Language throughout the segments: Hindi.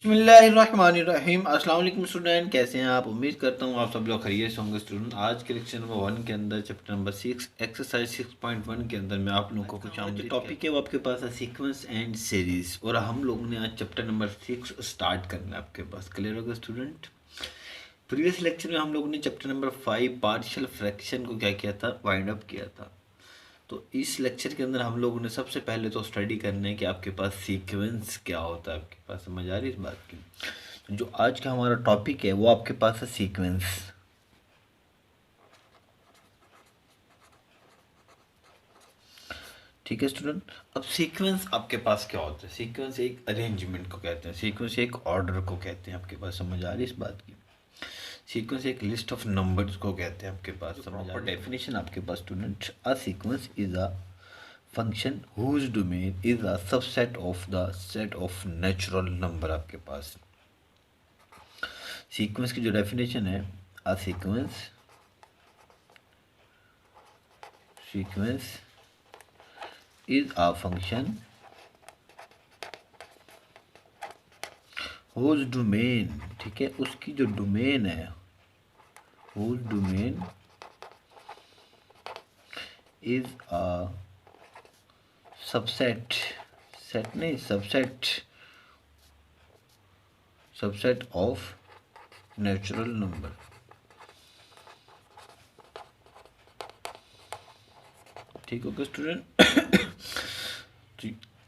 बिस्मिल्लाहिर्रहमानिर्रहीम। अस्सलाम वालेकुम स्टूडेंट, कैसे हैं आप? उम्मीद करता हूँ आप सब लोग खैरियत से होंगे। स्टूडेंट, आज के लेक्चर नंबर 1 के अंदर चैप्टर नंबर 6 एक्सरसाइज 6.1 के अंदर मैं आप लोगों को कुछ जो टॉपिक है वो आपके पास है सीक्वेंस एंड सीरीज, और हम लोगों ने आज चैप्टर नंबर 6 स्टार्ट करना है आपके पास। क्लियर होगा स्टूडेंट? प्रीवियस लेक्चर में हम लोगों ने चैप्टर नंबर 5 पार्शियल फ्रैक्शन को क्या किया था, वाइंड अप किया था। तो इस लेक्चर के अंदर हम लोगों ने सबसे पहले तो स्टडी करना है कि आपके पास सीक्वेंस क्या होता है। आपके पास समझ आ रही है इस बात की? तो जो आज का हमारा टॉपिक है वो आपके पास है सीक्वेंस। ठीक है स्टूडेंट, अब सीक्वेंस आपके पास क्या होता है? सीक्वेंस एक अरेंजमेंट को कहते हैं, सीक्वेंस एक ऑर्डर को कहते हैं। आपके पास समझ आ रही है इस बात की? सीक्वेंस एक लिस्ट ऑफ नंबर्स को कहते हैं। आपके पास समझ आ डेफिनेशन आपके पास student, a sequence is a function whose domain is a subset of the set of natural number। आपके पास सीक्वेंस की जो डेफिनेशन है, अ sequence is a function whose domain, ठीक है, उसकी जो डोमेन है, whose domain is a subset, set नहीं, सबसेट ऑफ नेचुरल नंबर। ठीक होगा स्टूडेंट?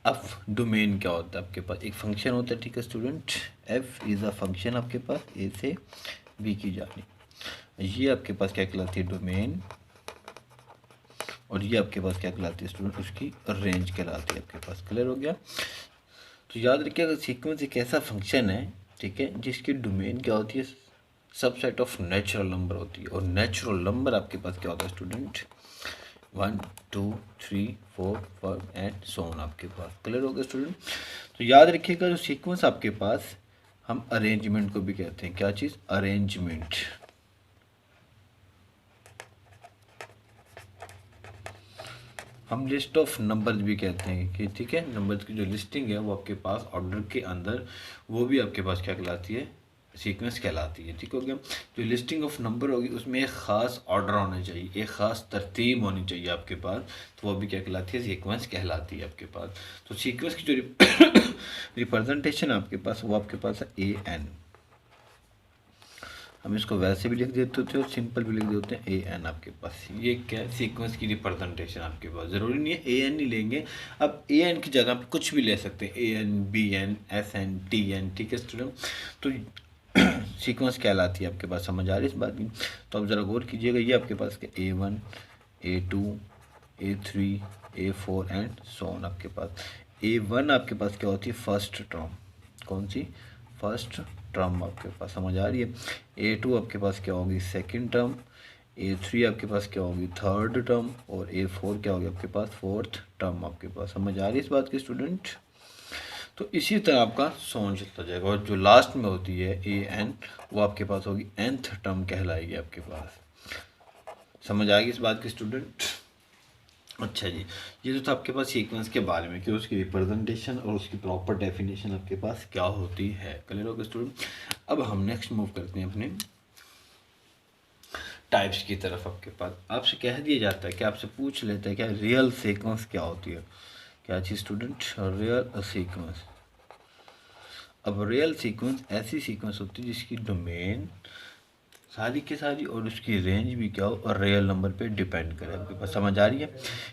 एफ डोमेन क्या होता है? आपके पास एक फंक्शन होता है, ठीक है student. F is a function आपके पास ए से बी की जानी, ये आपके पास क्या कहलाती है, डोमेन। और ये आपके पास क्या कहलाती है स्टूडेंट, उसकी रेंज कहलाती है आपके पास। क्लियर हो गया? तो याद रखिएगा सीक्वेंस एक ऐसा फंक्शन है, ठीक है, जिसकी डोमेन क्या होती है, सबसेट ऑफ नेचुरल नंबर होती है। और नेचुरल नंबर आपके पास क्या होता है स्टूडेंट, 1 2 3 4 5 एंड सो ऑन आपके पास। क्लियर हो गया स्टूडेंट? तो याद रखिएगा जो सीक्वेंस आपके पास, हम अरेंजमेंट को भी कहते हैं। क्या चीज़? अरेंजमेंट। हम लिस्ट ऑफ नंबर्स भी कहते हैं कि, ठीक है, नंबर्स की जो लिस्टिंग है वो आपके पास ऑर्डर के अंदर, वो भी आपके पास क्या कहलाती है, सीक्वेंस कहलाती है। ठीक हो गया? जो लिस्टिंग ऑफ नंबर होगी उसमें एक ख़ास ऑर्डर होना चाहिए, एक ख़ास तरतीब होनी चाहिए आपके पास, तो वो भी क्या कहलाती है, सीक्वेंस कहलाती है आपके पास। तो सीक्वेंस की जो रिप्रेजेंटेशन आपके पास, वो आपके पास है ए एन। हम इसको वैसे भी लिख देते थे और सिंपल भी लिख देते हैं ए एन आपके पास। ये क्या है, सीक्वेंस की रिप्रेजेंटेशन आपके पास। ज़रूरी नहीं है ए एन ही लेंगे, अब ए एन की जगह पे कुछ भी ले सकते हैं, A N, B N, S N, T N. ठीक है स्टूडेंट? तो सीक्वेंस कहलाती है आपके पास। समझ आ रही है इस बात की? तो अब ज़रा गौर कीजिएगा, ये आपके पास क्या, A1, A2, A3, A4 and so on आपके पास। A1 आपके पास क्या होती है, फर्स्ट टर्म। कौन सी? फर्स्ट टर्म आपके पास। समझ आ रही है? A2 आपके पास क्या होगी, सेकंड टर्म। A3 आपके पास क्या होगी, थर्ड टर्म। और A4 क्या होगी आपके पास, फोर्थ टर्म आपके पास। समझ आ रही है इस बात की स्टूडेंट? तो इसी तरह आपका सोन चलता जाएगा, और जो लास्ट में होती है ए एन, वो आपके पास होगी nth टर्म कहलाएगी आपके पास। समझ आएगी इस बात की स्टूडेंट? अच्छा जी, ये तो था आपके पास सीक्वेंस के बारे में कि उसकी रिप्रेजेंटेशन और उसकी प्रॉपर डेफिनेशन आपके पास क्या होती है। क्लियर होगा स्टूडेंट? अब हम नेक्स्ट मूव करते हैं अपने टाइप्स की तरफ। आपके पास आपसे कह दिया जाता है कि आपसे पूछ लेता है क्या रियल सीक्वेंस क्या होती है। क्या चीज़ स्टूडेंट? Real sequence. अब रियल सीक्वेंस ऐसी सीक्वेंस होती है जिसकी डोमेन सारी की सारी और उसकी रेंज भी क्या हो, और रियल नंबर पे डिपेंड करे। आपके पास समझ आ रही है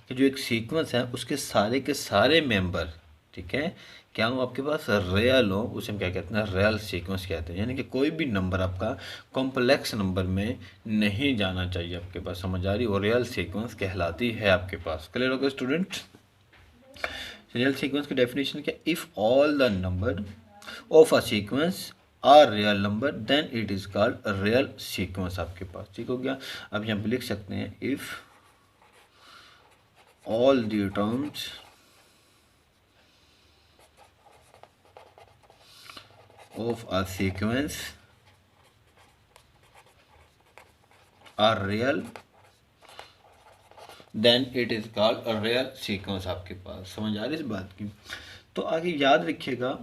कि जो एक सीक्वेंस है उसके सारे के सारे मेंबर, ठीक है, क्या हो आपके पास, रियल हो, उसे हम क्या कहते हैं, रियल सीक्वेंस कहते हैं। यानी कि कोई भी नंबर आपका कॉम्प्लेक्स नंबर में नहीं जाना चाहिए आपके पास। समझ आ रही? और रियल सीक्वेंस कहलाती है आपके पास। क्लियर हो गया स्टूडेंट? रियल सीक्वेंस की डेफिनेशन क्या, if all the number of a sequence are real number then it is called real sequence आपके पास। ठीक हो गया? अब यहाँ पे लिख सकते हैं, if all the terms of a sequence are real then it is called real sequence आपके पास। समझ आ रही है इस बात की? तो आगे याद रखिएगा,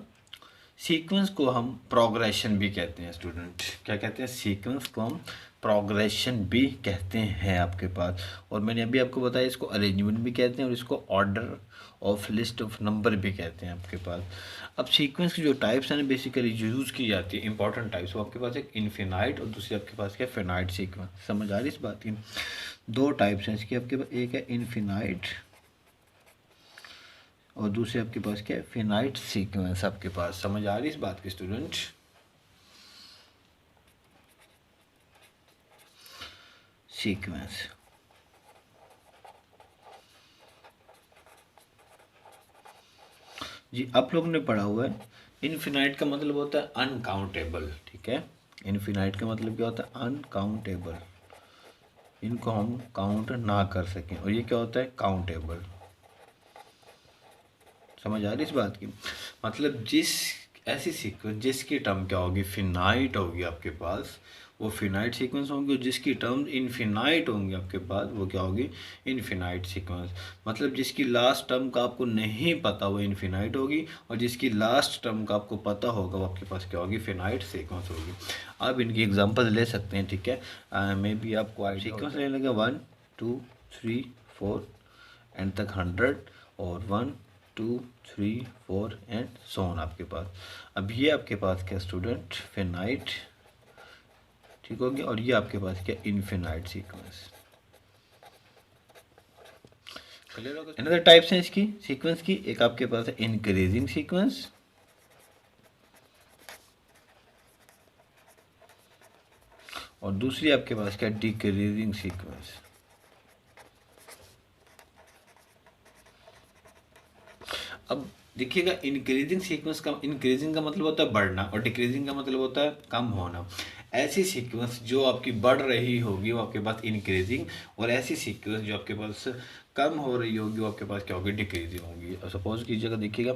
सीक्वेंस को हम प्रोग्रेशन भी कहते हैं स्टूडेंट। क्या कहते हैं? सीक्वेंस को हम प्रोग्रेशन भी कहते हैं आपके पास। और मैंने अभी आपको बताया इसको अरेंजमेंट भी कहते हैं और इसको order of list of number भी कहते हैं आपके पास। अब सीक्वेंस की जो टाइप्स हैं ना बेसिकली यूज़ की जाती है इंपॉर्टेंट टाइप्स, वो आपके पास एक इनफिनाइट और दूसरी आपके पास क्या फिनाइट सीक्वेंस। समझ आ रही इस बात की? दो टाइप्स हैं इसकी आपके पास, एक है इनफिनाइट और दूसरे आपके पास क्या है? फिनाइट सीक्वेंस आपके पास। समझ आ रही इस बात की स्टूडेंट? सीक्वेंस जी आप लोगों ने पढ़ा हुआ है, इनफिनाइट का मतलब होता है अनकाउंटेबल। ठीक है, इनफिनाइट का मतलब क्या होता है? अनकाउंटेबल, इनको हम काउंट ना कर सकें। और ये क्या होता है? काउंटेबल। समझ आ रही इस बात की? मतलब जिस ऐसी सीक्वेंस जिसकी टर्म क्या होगी? फिनाइट होगी आपके पास, वो फिनाइट सीक्वेंस होंगी। और जिसकी टर्म इनफिनाइट होंगी आपके पास, वो क्या होगी? Infinite sequence. मतलब जिसकी लास्ट टर्म का आपको नहीं पता वो इनफिनाइट होगी, और जिसकी लास्ट टर्म का आपको पता होगा वो आपके पास क्या होगी? फिनाइट सीक्वेंस होगी। आप इनकी एग्जांपल ले सकते हैं। ठीक है, मे बी आपको सीक्वेंस ले लेंगे 1 2 3 4 एंड तक 100 और 1 2 3 4 एंड सो ऑन आपके पास। अब ये आपके पास क्या स्टूडेंट? फिनाइट, ठीक हो गया। और ये आपके पास क्या? Infinite sequence. अनदर टाइप्स हैं इसकी सीक्वेंस की, एक आपके पास है इंक्रीजिंग सीक्वेंस और दूसरी आपके पास क्या? Decreasing sequence. अब देखिएगा, इंक्रीजिंग सीक्वेंस का, इंक्रीजिंग का मतलब होता है बढ़ना और डिक्रीजिंग का मतलब होता है कम होना। ऐसी सीक्वेंस जो आपकी बढ़ रही होगी वो आपके पास इंक्रीजिंग, और ऐसी सीक्वेंस जो आपके पास कम हो रही होगी वो आपके पास क्या होगी? डिक्रीजिंग होगी। सपोज कीजिएगा, देखिएगा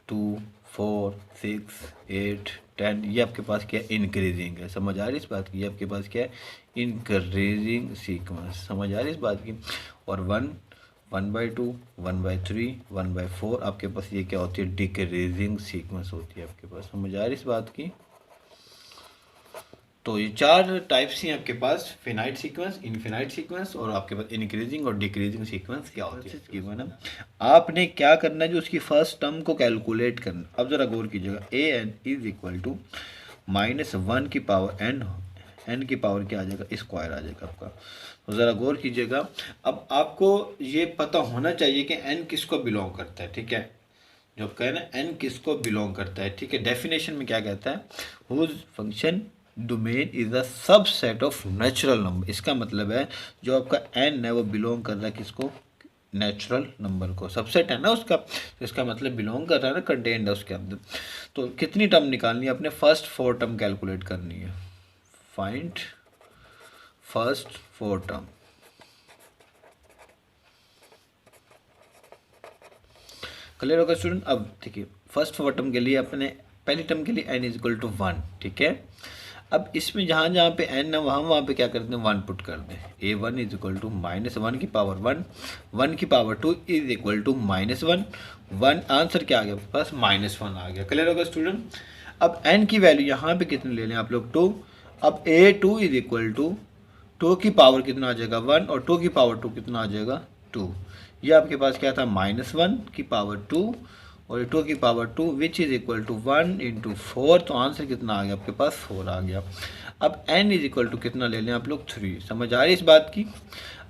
2 4 6 8 10, ये आपके पास क्या? इंक्रीजिंग है। समझ आ रही इस बात की? ये आपके पास क्या है? Increasing sequence. समझ आ रही इस बात की? और 1/2 1/3 1/4 आपके पास ये क्या होती है? डिक्रीजिंग सीक्वेंस होती है आपके पास। समझ आ रही इस बात की? तो ये चार टाइप्स हैं आपके पास, फिनाइट सीक्वेंस, इनफिनाइट सीक्वेंस और आपके पास इंक्रीजिंग और डिक्रीजिंग सीक्वेंस क्या होती है गिवन है। आपने क्या करना है? जो उसकी फर्स्ट टर्म को कैलकुलेट करना। अब जरा गौर कीजिएगा, ए एन इज इक्वल टू -1 की पावर एन, एन की पावर क्या आ जाएगा? स्क्वायर आ जाएगा आपका। तो ज़रा गौर कीजिएगा। अब आपको ये पता होना चाहिए कि एन किसको बिलोंग करता है। ठीक है, जो कहे ना एन किसको बिलोंग करता है। ठीक है, डेफिनेशन में क्या कहता है? Whose function domain is the subset of natural number. इसका मतलब है जो आपका एन है वो बिलोंग कर रहा है किसको? नेचुरल नंबर को। सबसेट है ना उसका, तो इसका मतलब बिलोंग कर रहा है ना, कंटेंट है उसके अंदर। तो कितनी टर्म निकालनी है? अपने फर्स्ट 4 टर्म कैलकुलेट करनी है। Find first 4 term. क्लियर होगा स्टूडेंट? अब देखिए, फर्स्ट 4 टर्म के लिए अपने पहली टर्म के लिए n इज इक्वल टू 1। ठीक है, अब इसमें जहाँ जहाँ पे n है वहाँ पे क्या करते हैं? 1 पुट कर दें। a1 इज इक्वल टू -1 की पावर 1, 1 की power 2 is equal to -1, 1 answer क्या आ गया आपके पास? -1 आ गया। क्लियर होगा स्टूडेंट? अब n की वैल्यू यहाँ पे कितनी ले लें आप लोग? 2। अब a2 इज इक्वल टू 2 की पावर कितना आ जाएगा? 1 और 2 की पावर 2 कितना आ जाएगा? 2। ये आपके पास क्या था? -1 की पावर 2 और 2 की power 2 which is equal to 1 into 4। तो आंसर कितना आ गया आपके पास? 4 आ गया। अब n इज इक्वल टू कितना ले लें आप लोग? 3। समझ आ रही इस बात की?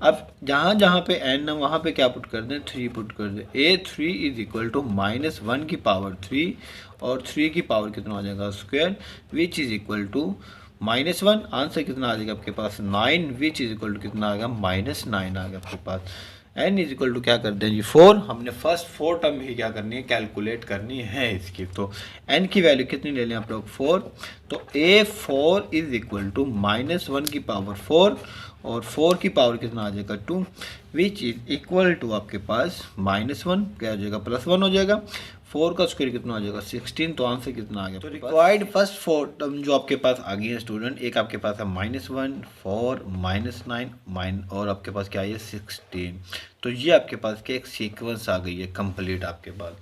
अब जहाँ जहाँ पे n है वहाँ पे क्या पुट कर दें? 3 पुट कर दें। a3 इज इक्वल टू -1 की पावर 3 और 3 की पावर कितना आ जाएगा? Square, which is equal to -1। Answer कितना आ जाएगा आपके पास? 9, विच इज इक्वल टू कितना आ गया? -9 आ गया आपके पास। n इज इक्वल टू क्या कर दें जी? 4। हमने फर्स्ट 4 टर्म ही क्या करनी है? कैलकुलेट करनी है इसकी। तो n की वैल्यू कितनी ले लें आप लोग? 4। तो a4 इज इक्वल टू -1 की पावर 4 और 4 की पावर कितना आ जाएगा? 2, विच इज इक्वल टू आपके पास -1 क्या हो जाएगा? +1 हो जाएगा। 4 का स्क्वायर कितना आ जाएगा? 16। तो आंसर कितना आ गया? तो रिक्वायर्ड फर्स्ट 4 टर्म जो आपके पास आ गई है स्टूडेंट, एक आपके पास है -1 4 -9 और आपके पास क्या है? 16। तो ये आपके पास क्या एक सीक्वेंस आ गई है कंप्लीट आपके पास।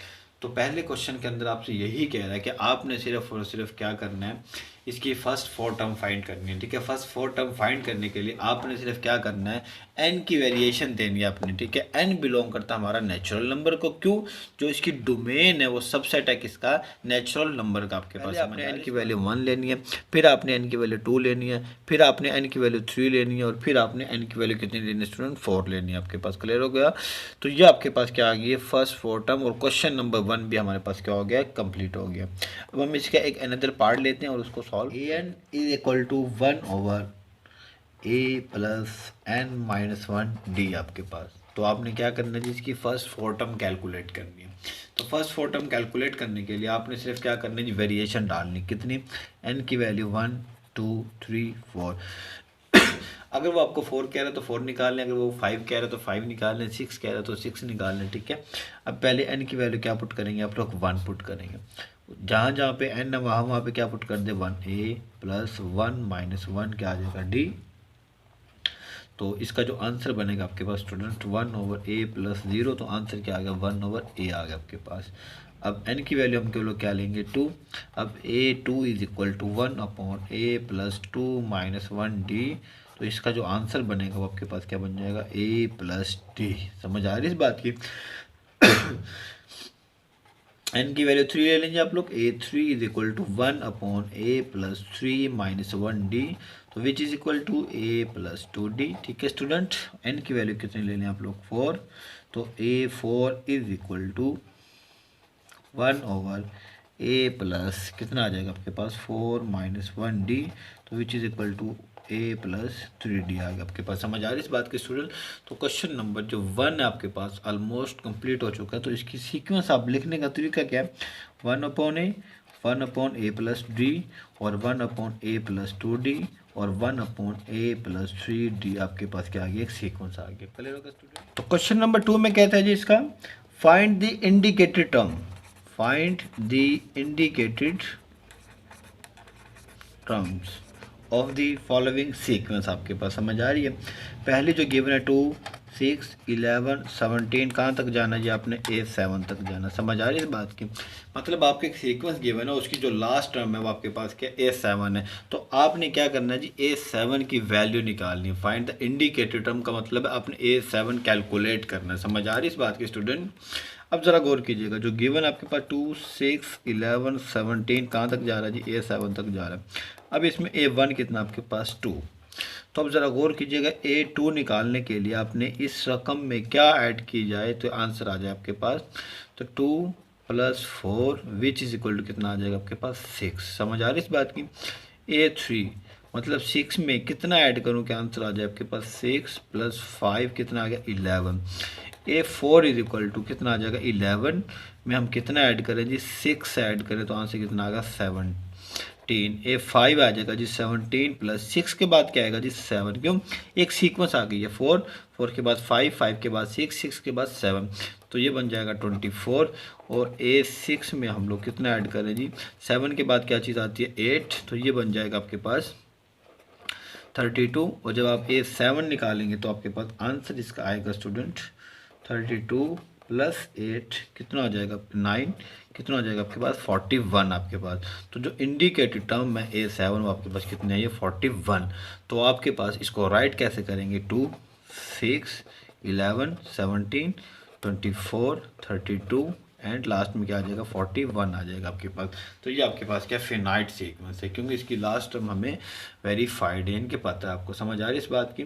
तो पहले क्वेश्चन के अंदर आपसे यही कह रहा है कि आपने सिर्फ और सिर्फ क्या करना है, इसकी फर्स्ट 4 टर्म फाइंड करनी है। ठीक है, फर्स्ट 4 टर्म फाइंड करने के लिए आपने सिर्फ क्या करना है, एन की वेरिएशन देनी है आपने। ठीक है, एन बिलोंग करता है हमारा नेचुरल नंबर को। क्यों? जो इसकी डोमेन है वो सबसेट है किसका, नेचुरल नंबर का। आपके पास आपने एन की वैल्यू 1 लेनी है, फिर आपने एन की वैल्यू 2 लेनी है, फिर आपने एन की वैल्यू 3 लेनी है, और फिर आपने एन की वैल्यू कितनी लेनी है स्टूडेंट, 4 लेनी है। आपके पास क्लियर हो गया? तो ये आपके पास क्या आ गई है, फर्स्ट 4 टर्म, और क्वेश्चन नंबर 1 भी हमारे पास क्या हो गया, कंप्लीट हो गया। अब हम इसका एक अनदर पार्ट लेते हैं और उसको solve. A n is equal to 1 over a plus n minus 1 d आपके पास। तो आपने क्या करना है, जिसकी फर्स्ट 4 टर्म कैलकुलेट करनी है। तो फर्स्ट 4 टर्म कैलकुलेट करने के लिए आपने सिर्फ क्या करना है जी, वेरिएशन डालनी। कितनी, एन की वैल्यू 1 2 3 4। अगर वो आपको 4 कह रहा है तो 4 निकाल लें, अगर वो 5 कह रहा है तो 5 निकाल लें, 6 कह रहा है तो 6 निकाल लें। ठीक है, अब पहले n की वैल्यू क्या पुट करेंगे आप लोग, 1 पुट करेंगे। जहाँ जहाँ पे n है वहाँ पे क्या पुट कर दे, 1 a प्लस 1 माइनस 1 क्या आ जाएगा, d। तो इसका जो आंसर बनेगा आपके पास स्टूडेंट 1 ओवर a प्लस 0, तो आंसर क्या आ गया, 1 ओवर a आ गया आपके पास। अब n की वैल्यू हम केवल क्या लेंगे, 2। अब a2 is equal to 1 upon a plus 2 minus 1 d। तो इसका जो आंसर बनेगा वो आपके पास क्या बन जाएगा, a प्लस डी। समझ आ रही इस बात की? n की वैल्यू 3 ले लेंगे आप लोग, a3 is equal to 1 upon a plus 3 minus 1 d, तो which is equal to a plus 2d। ठीक है स्टूडेंट, n की वैल्यू कितनी ले लें आप लोग, 4। तो a4 is equal to 1 over a plus कितना आ जाएगा आपके पास, 4 माइनस 1 d, तो which is equal to a plus 3d आ गया आपके पास। समझ आ रही इस बात की स्टूडेंट? तो क्वेश्चन नंबर जो 1 है आपके पास ऑलमोस्ट कंप्लीट हो चुका है। तो इसकी सीक्वेंस आप लिखने का तरीका क्या है, 1 अपॉन a प्लस d, और 1 अपॉन a प्लस 2d, और 1 अपॉन a प्लस 3d आपके पास क्या आ गया, एक सीक्वेंस आ गया। क्लियर होगा स्टूडेंट? तो क्वेश्चन नंबर 2 में कहता है जी इसका, find the indicated term, find the indicated terms of the following sequence. आपके पास समझ आ रही है? पहले जो गिवन है 2 6 11 17, कहाँ तक जाना है जी आपने, A7 तक जाना। समझ आ रही है इस बात की? मतलब आपके एक सीक्वेंस गिवन है, उसकी जो लास्ट टर्म है वो आपके पास क्या, A7 है। तो आपने क्या करना है जी, A7 की वैल्यू निकालनी है। फाइंड द इंडिकेटेड टर्म का मतलब है आपने A7 कैलकुलेट करना है। समझ आ रही है इस बात की स्टूडेंट? अब ज़रा गौर कीजिएगा, जो गिवन आपके पास 2 6 11 17 कहाँ तक जा रहा है जी, A7 तक जा रहा है। अब इसमें A1 कितना आपके पास, 2। तो अब ज़रा गौर कीजिएगा, A2 निकालने के लिए आपने इस रकम में क्या ऐड की जाए तो आंसर आ जाए आपके पास, तो 2 plus 4 which is equal to कितना आ जाएगा आपके पास, 6। समझ आ रही इस बात की? A3 मतलब 6 में कितना ऐड करूं कि आंसर आ जाए आपके पास, 6 प्लस 5 कितना आ गया, 11। A4 इज इक्वल टू कितना आ जाएगा, 11 में हम कितना ऐड करें जी, 6 ऐड करें तो आंसर कितना आएगा, 7। A5 आ जाएगा जी 17 प्लस 6 के बाद क्या आएगा जी 7। क्यों, एक सीक्वेंस आ गई है, 4 4 के बाद 5 5 के बाद 6 6 के बाद 7, तो ये बन जाएगा 24। और A6 में हम लोग कितना ऐड करें जी, 7 के बाद क्या चीज़ आती है, 8, तो ये बन जाएगा आपके पास 32। और जब आप A7 निकालेंगे तो आपके पास आंसर इसका आएगा स्टूडेंट 32 प्लस 8 कितना हो जाएगा, 9, कितना हो जाएगा आपके पास, 41 आपके पास। तो जो इंडिकेटेड टर्म है A7 वो आपके पास कितने है, ये 41। तो आपके पास इसको राइट कैसे करेंगे, 2 6 11 17 24 32 एंड लास्ट में क्या आ जाएगा, 41 आ जाएगा आपके पास। तो ये आपके पास क्या फिनाइट सीक्वेंस है, क्योंकि इसकी लास्ट टर्म हमें वेरीफाइड है, इनके पता है। आपको समझ आ रही है इस बात की?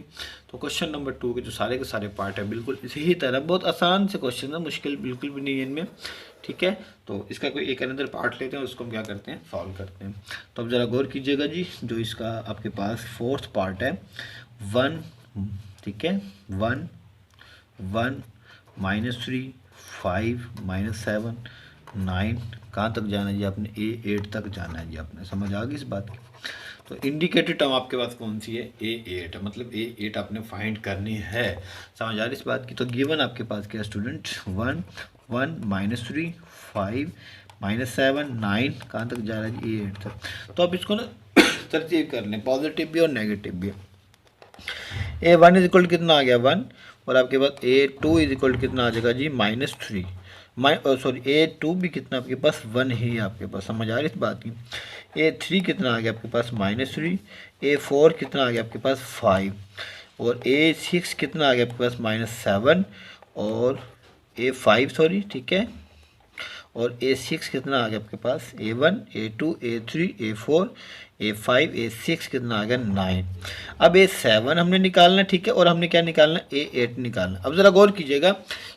तो क्वेश्चन नंबर 2 के जो सारे के सारे पार्ट है बिल्कुल इसी ही तरह, बहुत आसान से क्वेश्चन है, मुश्किल बिल्कुल भी नहीं है इनमें। ठीक है, तो इसका कोई एक अंदर पार्ट लेते हैं, उसको हम क्या करते हैं, सॉल्व करते हैं। तो अब ज़रा गौर कीजिएगा जी, जो इसका आपके पास फोर्थ पार्ट है 1, ठीक है, 1 1 -3 5 -7 9, कहाँ तक जाना है जी आपने, A8 तक जाना है जी आपने। समझ आ गई इस बात की? तो इंडिकेटेड टर्म आपके पास कौन सी है, A8, मतलब A8 आपने फाइंड करनी है। समझ आ रही इस बात की? तो गिवन आपके पास क्या स्टूडेंट, 1 1 -3 5 -7 9, कहाँ तक जा रहा है जी, A8 तक। तो आप इसको ना तरतीब कर लें, पॉजिटिव भी और नेगेटिव भी। A1 इज इक्वल कितना आ गया, 1, और आपके पास A2 इज इक्वल कितना आ जाएगा जी, -3। सॉरी A2 भी कितना आपके पास 1 ही है आपके पास, समझ आ रही इस बात की। A3 कितना आ गया आपके पास -3, A4 कितना आ गया आपके पास 5, और A6 कितना आ गया आपके पास -7, और A5 सॉरी, ठीक है, और A6 कितना आ गया आपके पास A1, A2, A3, A4, A5, A6 कितना आ गया 9। अब A7 हमने निकालना, ठीक है, और हमने क्या निकालना, A8 निकालना। अब ज़रा गौर कीजिएगा,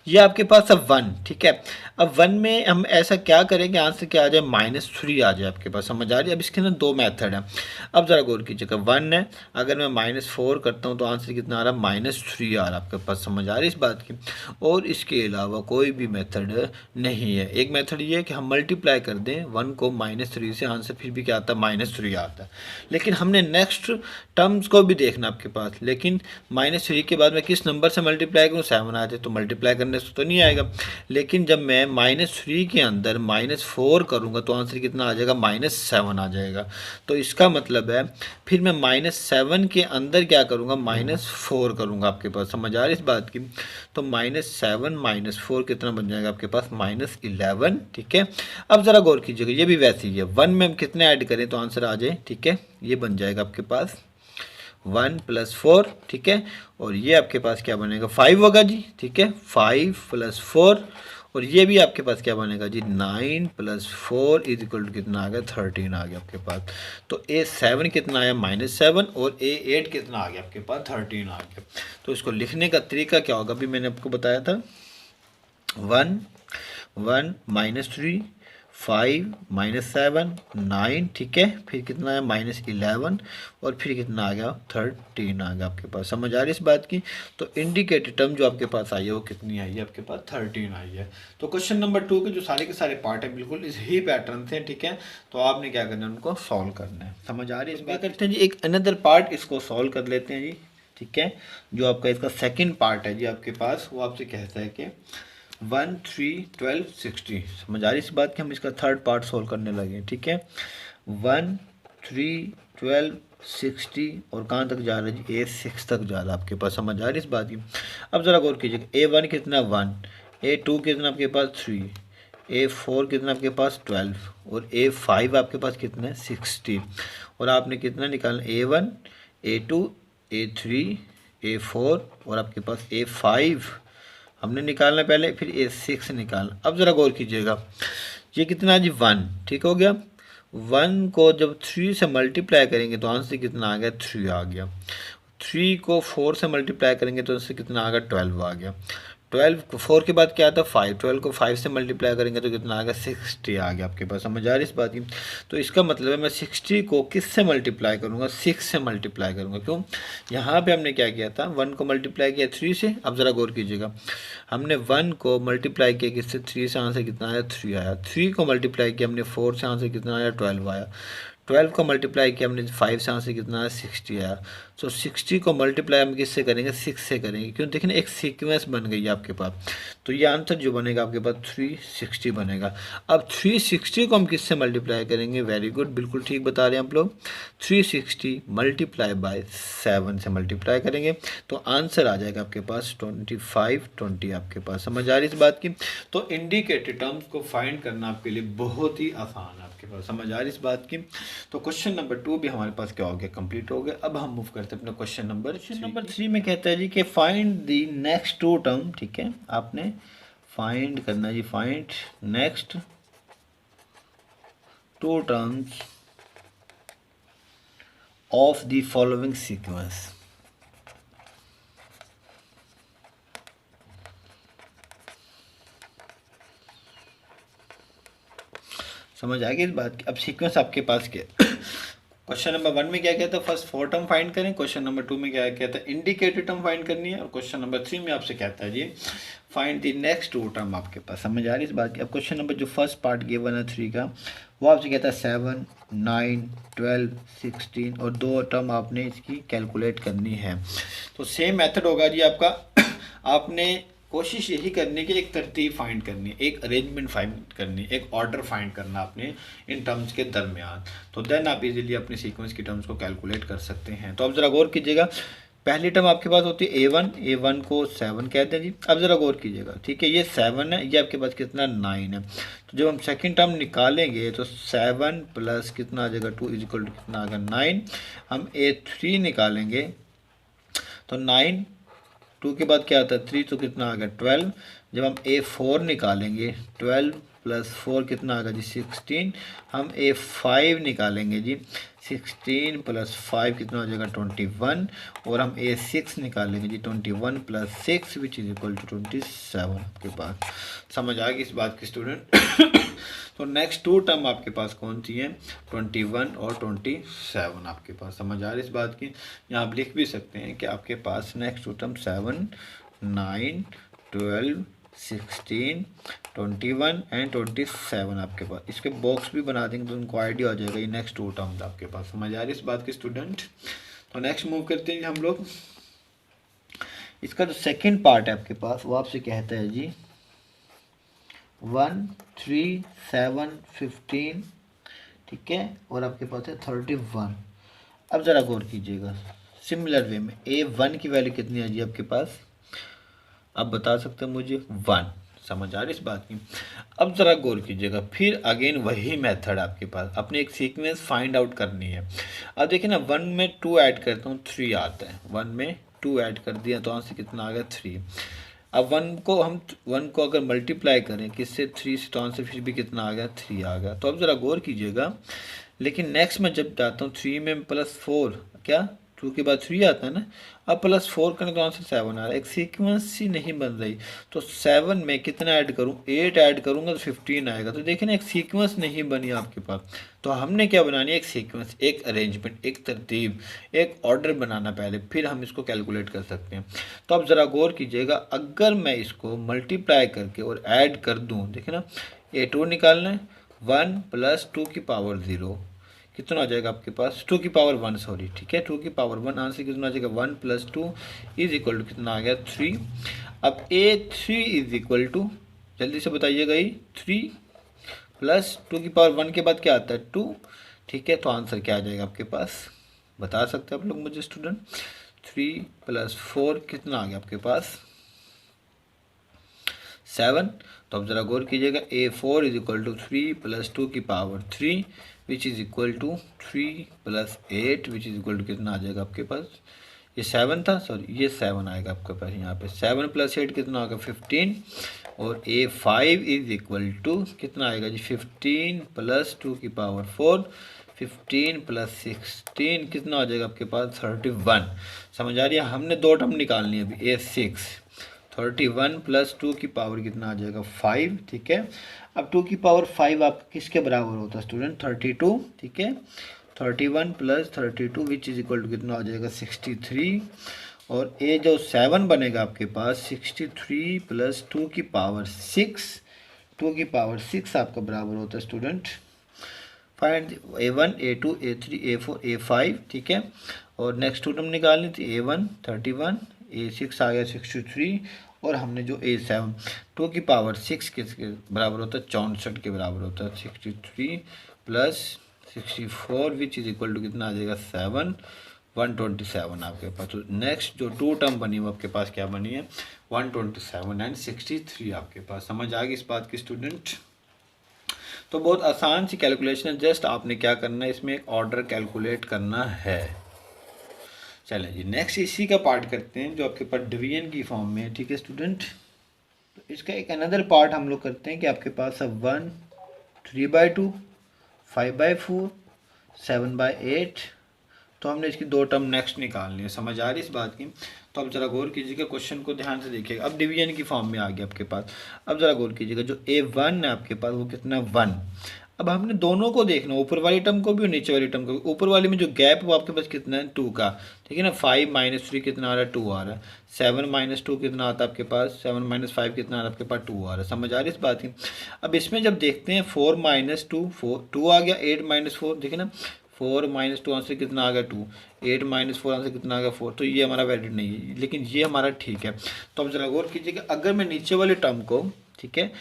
ये आपके पास अब 1, ठीक है। अब 1 में हम ऐसा क्या करेंगे, आंसर क्या आ जाए, -3 आ जाए आपके पास, समझ आ रही है। अब इसके अंदर 2 मेथड है। अब ज़रा गौर कीजिएगा, 1 है, अगर मैं -4 करता हूँ तो आंसर कितना आ रहा है, -3 आ रहा है आपके पास, समझ आ रही है इस बात की। और इसके अलावा कोई भी मेथड नहीं है। एक मेथड ये है कि हम मल्टीप्लाई कर दें 1 को -3 से, आंसर फिर भी क्या आता है, -3 आता है। लेकिन हमने नेक्स्ट टर्म्स को भी देखना आपके पास, लेकिन -3 के बाद मैं किस नंबर से मल्टीप्लाई करूँ, 7 आ जाए तो मल्टीप्लाई करने से तो नहीं आएगा। लेकिन जब मैं -3 के अंदर -4 करूँगा तो आंसर कितना आ जाएगा, -7 आ जाएगा। तो इसका मतलब है फिर मैं -7 के अंदर क्या करूँगा, -4 करूँगा आपके पास, समझ आ रही इस बात की। तो -7 -4 कितना बन जाएगा आपके पास, -11, ठीक है। अब ज़रा गौर कीजिएगा, ये भी वैसे ही है, 1 में हम कितने ऐड करें तो आंसर आ जाए, ठीक है, ये बन जाएगा आपके पास 1 + 4, ठीक है, और ये आपके पास क्या बनेगा, 5 होगा जी, ठीक है, 5 + 4, और ये भी आपके पास क्या बनेगा जी, 9 + 4 = कितना आ गया, 13 आ गया आपके पास। तो A7 कितना आया, -7, और A8 कितना आ गया आपके पास, 13 आ गया। तो इसको लिखने का तरीका क्या होगा, अभी मैंने आपको बताया था, 1 1 -3 5 -7 9, ठीक है, फिर कितना है -11, और फिर कितना आ गया, 13 आ गया आपके पास, समझ आ रही है इस बात की। तो इंडिकेटेड टर्म जो आपके पास आई है वो कितनी आई है आपके पास, 13 आई है। तो क्वेश्चन नंबर 2 के जो सारे के सारे पार्ट है बिल्कुल इस ही पैटर्न से, ठीक है। तो आपने क्या करना है, उनको सॉल्व करना है, समझ आ रही है इस बात। करते हैं जी, एक अनदर पार्ट इसको सॉल्व कर लेते हैं जी, ठीक है। जो आपका इसका सेकेंड पार्ट है जी आपके पास, वो आपसे कहता है कि 1 3 12 60, समझ आ रही इस बात की। हम इसका थर्ड पार्ट सोल्व करने लगे, ठीक है। 1 3 12 60, और कहाँ तक जा रहा है जी, A6 तक जा रहा है आपके पास, समझ आ रही इस बात की। अब ज़रा गौर कीजिएगा, A1 कितना 1, A2 कितना आपके पास 3, A4 कितना आपके पास 12, और A5 आपके पास कितना है 60, और आपने कितना निकालना, A1 A2 A3 A4, और आपके पास A5 हमने निकालना पहले, फिर A6 निकालना। अब ज़रा गौर कीजिएगा, ये कितना है जी 1, ठीक हो गया। 1 को जब 3 से मल्टीप्लाई करेंगे तो आंसर कितना आ गया, 3 आ गया। 3 को 4 से मल्टीप्लाई करेंगे तो आंसर कितना आ गया, 12 आ गया। 12 को 4 के बाद क्या आता है 5, 12 को 5 से मल्टीप्लाई करेंगे तो कितना आ गया, 60 आ गया आपके पास, समझ आ रही इस बात की। तो इसका मतलब है मैं 60 को किस से मल्टीप्लाई करूँगा, 6 से मल्टीप्लाई करूँगा। क्यों, यहाँ पे हमने क्या किया था, 1 को मल्टीप्लाई किया 3 से। अब ज़रा गौर कीजिएगा, हमने 1 को मल्टीप्लाई किया किससे, 3 से, आंसर कितना आया, 3 आया। 3 को मल्टीप्लाई किया हमने 4 से, आंसर कितना आया, 12 आया। 12 को मल्टीप्लाई किया हमने 5 से, आंसर कितना आया, 60 आया। तो 60 को मल्टीप्लाई हम किससे करेंगे, 6 से करेंगे। क्यों, देखिए ना एक सीक्वेंस बन गई है आपके पास। तो ये आंसर जो बनेगा आपके पास 360 बनेगा। अब 360 को हम किससे मल्टीप्लाई करेंगे, वेरी गुड, बिल्कुल ठीक बता रहे हैं आप लोग। 360 मल्टीप्लाई बाय 7 से मल्टीप्लाई करेंगे तो आंसर आ जाएगा आपके पास 25 20 आपके पास, समझ आ रही इस बात की। तो इंडिकेटेड टर्म्स को फाइंड करना आपके लिए बहुत ही आसान है आपके पास, समझ आ रही इस बात की। तो क्वेश्चन नंबर 2 भी हमारे पास क्या हो गया, कंप्लीट हो गया। अब हम मूव करते हैं अपने क्वेश्चन नंबर 3 में। कहता है जी कि फाइंड द नेक्स्ट 2 टर्म, ठीक है, आपने फाइंड करना जी, find next 2 terms of the following sequence. समझ आ गई इस बात की। अब सीक्वेंस आपके पास क्या क्वेश्चन नंबर 1 में क्या कहता है, फर्स्ट 4 टर्म फाइंड करें। क्वेश्चन नंबर 2 में क्या कहता है, इंडिकेटेड टर्म फाइंड करनी है। और क्वेश्चन नंबर 3 में आपसे कहता है जी फाइंड द नेक्स्ट 2 टर्म आपके पास, समझ आ रही इस बात की। अब क्वेश्चन नंबर जो फर्स्ट पार्ट गिवन है 3 का, वो आपसे कहता है 7 9 12 16, और 2 टर्म आपने इसकी कैलकुलेट करनी है। तो सेम मेथड होगा जी आपका। आपने कोशिश यही करनी कि एक तरतीब फाइंड करनी है, एक अरेंजमेंट फाइंड करनी है, एक ऑर्डर फाइंड करना आपने इन टर्म्स के दरमियान। तो देन आप इजीली अपने सीक्वेंस की टर्म्स को कैलकुलेट कर सकते हैं। तो अब ज़रा गौर कीजिएगा, पहली टर्म आपके पास होती है A1 को 7 कहते हैं जी। अब ज़रा गौर कीजिएगा, ठीक है, ये 7 है, ये आपके पास कितना 9 है। तो जब हम सेकंड टर्म निकालेंगे तो 7 प्लस कितना आ जाएगा 2 इज इक्वल टू कितना आ जाएगा 9। हम A3 निकालेंगे तो 9, 2 के बाद क्या आता है 3, तो कितना आ गया 12। जब हम A4 निकालेंगे 12 प्लस 4 कितना आ गया जी 16। हम A5 निकालेंगे जी 16 प्लस 5 कितना हो जाएगा 21। और हम A6 निकालेंगे जी 21 plus 6 which is equal to 27 आपके पास। समझ आ गई इस बात की स्टूडेंट? तो नेक्स्ट टू टर्म आपके पास कौन सी है 21 और 27 आपके पास। समझ आ रही इस बात की? यहाँ आप लिख भी सकते हैं कि आपके पास नेक्स्ट टू टर्म 7, 9, 12, 16, 21 एंड 27 आपके पास। इसके बॉक्स भी बना देंगे तो उनको आइडिया हो जाएगा ये नेक्स्ट टू टर्म्स आपके पास। समझ आ रही इस बात की स्टूडेंट? तो नेक्स्ट मूव करते हैं हम लोग। इसका जो सेकंड पार्ट है आपके पास वो आपसे कहता है जी 1, 3, 7, 15, ठीक है, और आपके पास है 31। अब ज़रा गौर कीजिएगा, सिमिलर वे में A1 की वैल्यू कितनी है जी आपके पास? आप बता सकते हैं मुझे 1। समझ आ रही इस बात की? अब ज़रा गौर कीजिएगा, फिर अगेन वही मेथड आपके पास, अपने एक सीक्वेंस फाइंड आउट करनी है। अब देखिए ना 1 में 2 ऐड करता हूँ 3 आता है, 1 में 2 ऐड कर दिया तो आंसर कितना आ गया 3। अब 1 को अगर मल्टीप्लाई करें किससे 3 से तो आंसर फिर भी कितना आ गया 3 आ गया। तो अब ज़रा गौर कीजिएगा, लेकिन नेक्स्ट में जब जाता हूँ 3 में +4, क्या 2 के बाद 3 आता है ना, अब +4 करें तो आंसर 7 आ रहा है। एक सीक्वेंस ही नहीं बन रही, तो 7 में कितना ऐड करूँ 8 ऐड करूँगा तो 15 आएगा। तो देखिए ना एक सीक्वेंस नहीं बनी आपके पास। तो हमने क्या बनानी है, एक सीक्वेंस, एक अरेंजमेंट, एक तरतीब, एक ऑर्डर बनाना पहले, फिर हम इसको कैलकुलेट कर सकते हैं। तो अब ज़रा गौर कीजिएगा, अगर मैं इसको मल्टीप्लाई करके और ऐड कर दूँ, देखिए ना A2 निकालना है 1 + 2 की पावर 0 कितना हो जाएगा आपके पास 2 की पावर 1, सॉरी, ठीक है 2 की पावर 1 आंसर कितना आ जाएगा 1 + 2 इज इक्वल टू कितना आ गया 3। अब A3 इज इक्वल टू, जल्दी से बताइएगा, ये 3 प्लस 2 की पावर 1 के बाद क्या आता है 2, ठीक है। तो आंसर क्या आ जाएगा आपके पास, बता सकते हैं आप लोग मुझे स्टूडेंट? 3 + 4 कितना आ गया आपके पास 7। तो अब ज़रा गौर कीजिएगा, A4 इज इक्वल टू 3 + 2 की power 3 which is equal to 3 + 8 which is equal to कितना आ जाएगा आपके पास, ये 7 था, सॉरी ये 7 आएगा आपके पास यहाँ पे। 7 + 8 कितना होगा 15। और A5 इज इक्वल टू कितना आएगा जी 15 + 2 की पावर 4, 15 + 16 कितना हो जाएगा आपके पास 31। समझ आ रही है? हमने दो टर्म निकालनी है अभी, A6 31 + 2 की पावर कितना आ जाएगा 5, ठीक है। अब 2 की पावर 5 आप किसके बराबर होता है स्टूडेंट 32, ठीक है। 31 + 32 विच इज इक्वल टू कितना हो जाएगा 63। और ये जो 7 बनेगा आपके पास 63 + 2 की पावर 6, 2 की पावर 6 आपका बराबर होता है student, find A1, A2, A3, A4, A5, ठीक है। और नेक्स्ट टू टर्म निकालनी थी A1 31, A6 आ गया 63, और हमने जो A7 2 की पावर 6 किसके बराबर होता है 64 के बराबर होता है 63 + 64 विच इज इक्वल टू कितना आ जाएगा 7, 127 आपके पास। तो नेक्स्ट जो टू टर्म बनी वो आपके पास क्या बनी है 127 एंड 63 आपके पास। समझ आ गई इस बात की स्टूडेंट? तो बहुत आसान सी कैलकुलेशन है, जस्ट आपने क्या करना है इसमें एक ऑर्डर कैलकुलेट करना है। चलें जी नेक्स्ट इसी का पार्ट करते हैं जो आपके पास डिवीजन की फॉर्म में है, ठीक है स्टूडेंट। तो इसका एक अनदर पार्ट हम लोग करते हैं कि आपके पास अब 1 3/2 5/4 7/8। तो हमने इसकी दो टर्म नेक्स्ट निकालनी है। समझ आ रही इस बात की? तो अब ज़रा गौर कीजिएगा, क्वेश्चन को ध्यान से देखिएगा। अब डिवीजन की फॉर्म में आ गया आपके पास। अब ज़रा गौर कीजिएगा, जो A1 है आपके पास वो कितना 1। अब हमने दोनों को देखना, ऊपर वाली टर्म को भी और नीचे वाली टर्म को भी। ऊपर वाली में जो गैप है वो आपके पास कितना है 2 का, ठीक है ना। 5 - 3 कितना आ रहा है 2 आ रहा है। 7 - 2 कितना आता है आपके पास 7 - 5 कितना आ रहा है आपके पास 2 आ रहा है। समझ आ रही है इस बात की? अब इसमें जब देखते हैं 4 - 2 2 आ गया, 8 - 4 देखिए ना 4 - 2 आंसर कितना आ गया 2, 8 - 4 आंसर कितना आ गया 4। तो ये हमारा वैलिड नहीं है, लेकिन ये हमारा ठीक है। तो अब जरा गौर कीजिए कि अगर मैं नीचे वाले टर्म को, ठीक है,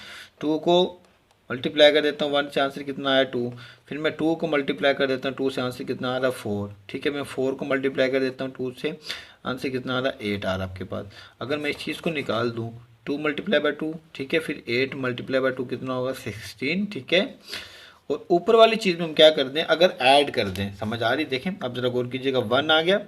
2 को मल्टीप्लाई कर देता हूँ 1 से आंसर कितना आया 2, फिर मैं 2 को मल्टीप्लाई कर देता हूँ 2 से आंसर कितना आ रहा 4, ठीक है। मैं 4 को मल्टीप्लाई कर देता हूँ 2 से, आंसर कितना आ रहा 8 आ रहा आपके पास। अगर मैं इस चीज़ को निकाल दूँ 2 मल्टीप्लाई बाई 2, ठीक है, फिर 8 मल्टीप्लाई बाई 2 कितना होगा 16, ठीक है। और ऊपर वाली चीज़ में हम क्या कर दें, अगर ऐड कर दें, समझ आ रही, देखें अब जरा गौर कीजिएगा 1 आ गया।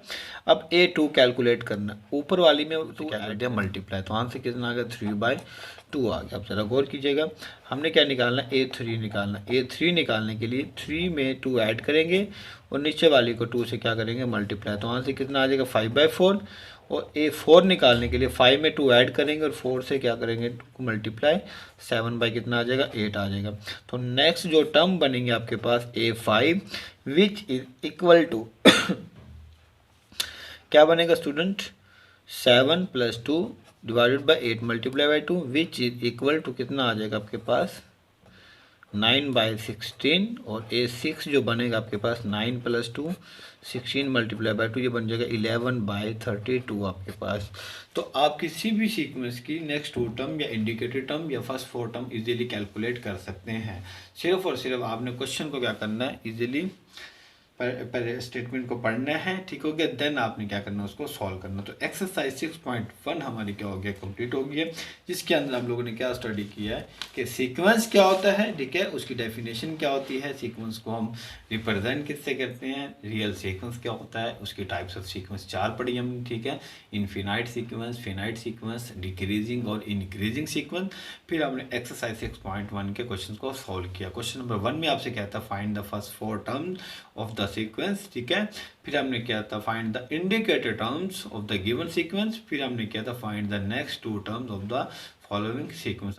अब A2 कैलकुलेट करना, ऊपर वाली में 2 क्या कर दिया मल्टीप्लाई, तो आंसर कितना आ गया 3/2 आ गया। अब जरा गौर कीजिएगा, हमने क्या निकालना A3 निकालना, A3 निकालने के लिए 3 में 2 ऐड करेंगे और नीचे वाली को 2 से क्या करेंगे मल्टीप्लाई, तो आंसर कितना आ जाएगा 5/4। और A4 निकालने के लिए 5 में 2 ऐड करेंगे और 4 से क्या करेंगे 2 को मल्टीप्लाई, 7 बाई कितना आ जाएगा 8 आ जाएगा। तो नेक्स्ट जो टर्म बनेंगे आपके पास A5 which is equal to क्या बनेगा student, 7 + 2 divided by 8 multiply by 2 which is equal to कितना आ जाएगा आपके पास 9/16। और A6 जो बनेगा आपके पास 9 + 2 16 मल्टीप्लाई बाई 2, ये बन जाएगा 11/32 आपके पास। तो आप किसी भी सीक्वेंस की नेक्स्ट 2 टर्म या इंडिकेटेड टर्म या फर्स्ट 4 टर्म इजीली कैलकुलेट कर सकते हैं। सिर्फ और सिर्फ आपने क्वेश्चन को क्या करना है, इजीली पहले स्टेटमेंट को पढ़ना है, ठीक हो गया, देन आपने क्या करना है उसको सॉल्व करना। तो एक्सरसाइज 6.1 हमारी क्या हो गया कंप्लीट हो गई है, जिसके अंदर हम लोगों ने क्या स्टडी किया है कि सीक्वेंस क्या होता है, ठीक है, उसकी डेफिनेशन क्या होती है, सीक्वेंस को हम रिप्रेजेंट किससे करते हैं, रियल सीक्वेंस क्या होता है, उसकी टाइप्स ऑफ सीक्वेंस 4 पढ़ी हमने, ठीक है, infinite sequence, finite sequence, decreasing और इंक्रीजिंग सीक्वेंस। फिर हमने एक्सरसाइज 6.1 के क्वेश्चन को सॉल्व किया। क्वेश्चन नंबर 1 में आपसे कहता है find the first 4 term of the sequence, ठीक है। फिर हमने किया था find the indicated terms of the given sequence. फिर हमने किया था find the next 2 terms of the following sequence.